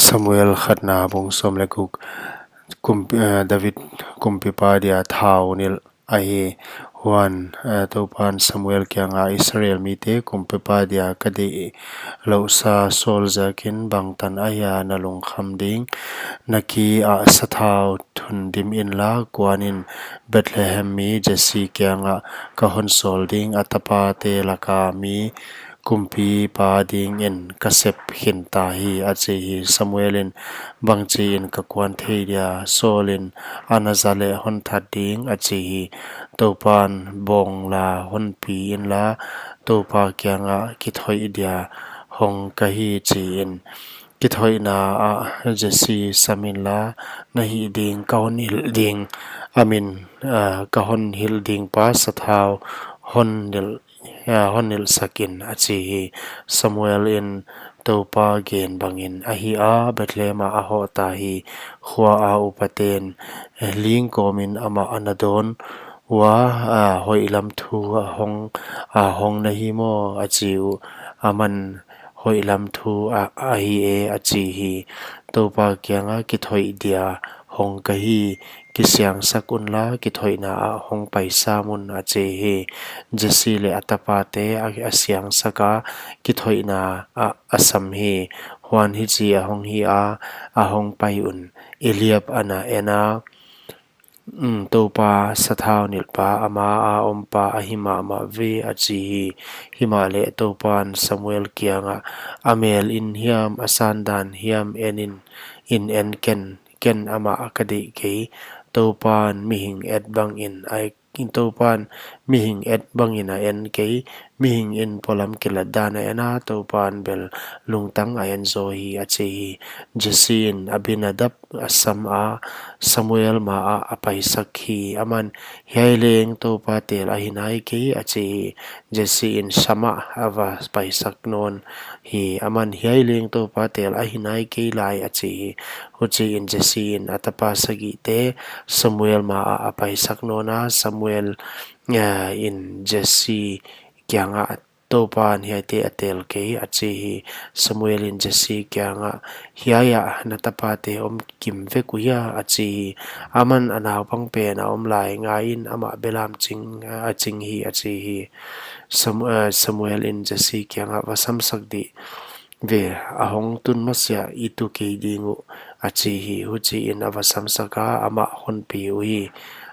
Samuel khatna bung som lekuk David kumpipa dia thau nil ahi huan topan Samuel kyanga Israel mi te kumpipa dia kadi lo sa sol zakin bangtan aya nalung kham ding naki a sathau thun dim in la kwanin Bethlehem mi Jesse kyanga kahon sol ding atapa te laka mi kumpi pa ding in kasep hin ta hi achi hi Samuelin bangchi in kakwan thei dia solin anazale hon that ding achi hi topan bong la hon pi in la topa kyanga kithoi dia hong kahi chi in kithoi na a Jesse samin la nahi ding kaun hil ding amin kahon hil ding pa sathau hon nil honil sakin achi hi Samuel in topa gen bangin ahi a Bethlehem a ho ta hi khwa a upaten ling komin ama anadon wa hoi lam thu a hong na hi mo achiu aman hoi lam thu a hi e achi hi topa kyanga kithoi dia hong kahi kisyang sakun la kithoi na a hong paisa mun achi hi Jesse le atapa te asyang saka kithoi na a asam hi huan hi chi ahong hi a hong pai un Eliab ana ena topa sathau nilpa ama a ompa ahima ama ve achi hi hima le topan Samuel kianga amel in hiam asandan hiam enin in en ken ama akadi ke topan mihing et bang in ai in topan mihing et bang in a en ke mihing in polam kiladana ena topan bel lungtang ayan zo hi achi hi Jesin Abinadab asam a Samuel ma a apai sakhi aman hiaileng topa tel ahinai ke achi Jesse in Shama ava paisak non hi aman hiaileng topa tel ahinai ke lai achi huchi in Jesse in atapa sagi te Samuel ma a apai sak nona Samuel in Jesse kyanga topan hiate atel ke achi Samuel in Jesse kyanga hiaya natapate om kim vekuya achi aman anaw pang pe na om lai ngain ama belam ching hi achi Samuel in Jesse kyanga wasam sakdi ve ahong tun masya itu ke dingu achi huchi in avasam saka ama hon pi ui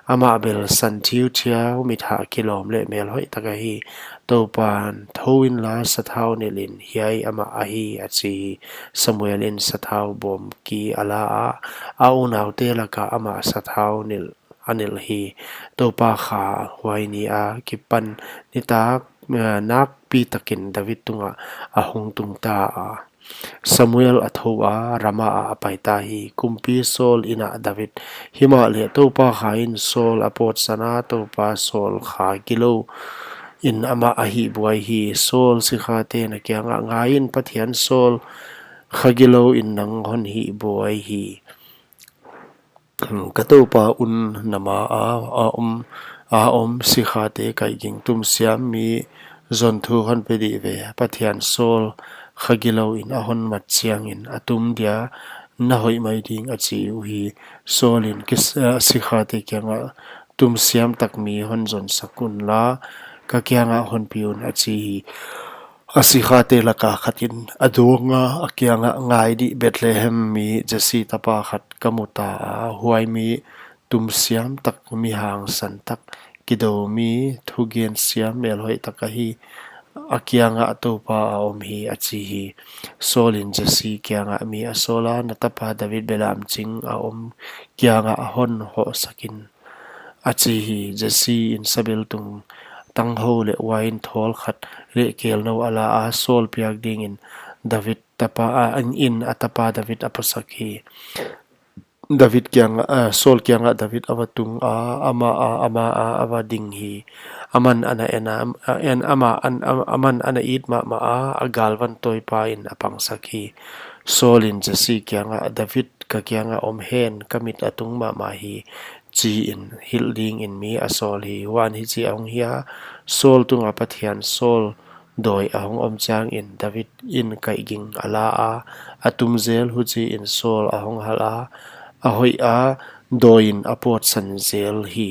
ama bel san thiu thiau mitha kilom le mel hoi taka hi topan thoin la sathau nilin hiai ama ahi achi Samuel in sathau bom ki ala a unaw te laka ama sathau nil anil hi topa kha huaini a kipan nitak nak pi takin David tunga ahong tungta Samuel athowa rama a apaita hi kumpi Saul ina David hima le topa khain Saul apot sana topa Saul kha kilo in ama ahi buai hi Saul si kha te na kya ngain pathian Saul khagilo in nang hon hi buai hi katopa un nama a om si kha te kai ging tum siam mi zon thu hon pedi ve pathian Saul khagilo in ahon mat chiang in atum dia na hoi mai ding achi hi Saul in kis si kha te kyanga tum siam tak mi hon zon sakun la ka kyanga hon piun achi asikha te laka khatin adunga akyanga ngai di Bethlehem mi Jesse tapa khat kamuta huai mi tum siam tak mi hang san tak kido mi thugen siam mel hoi takahi akyanga topa om hi achi hi Solin Jesse kyanga mi asola natapa David belam ching a om kyanga hon ho sakin achi hi Jesse in sabil tung tang ho le wain thol khat le kel no ala a Saul piak ding in David tapa in atapa David apasaki David kyanga Saul kyanga David awatung ama awading hi aman ana ena en ama aman ana it ma agalwan toy pa in apang sakhi Saul in Jesse kyanga David ka kyanga om hen kamit atung ma hi chi in hilding in mi asol hi wan hi chi ong hiya Saul tunga pathian Saul doi ahong om chang in David in kai ging ala a atum zel hu chi in Saul ahong hal a ahoi a doin apot san zel hi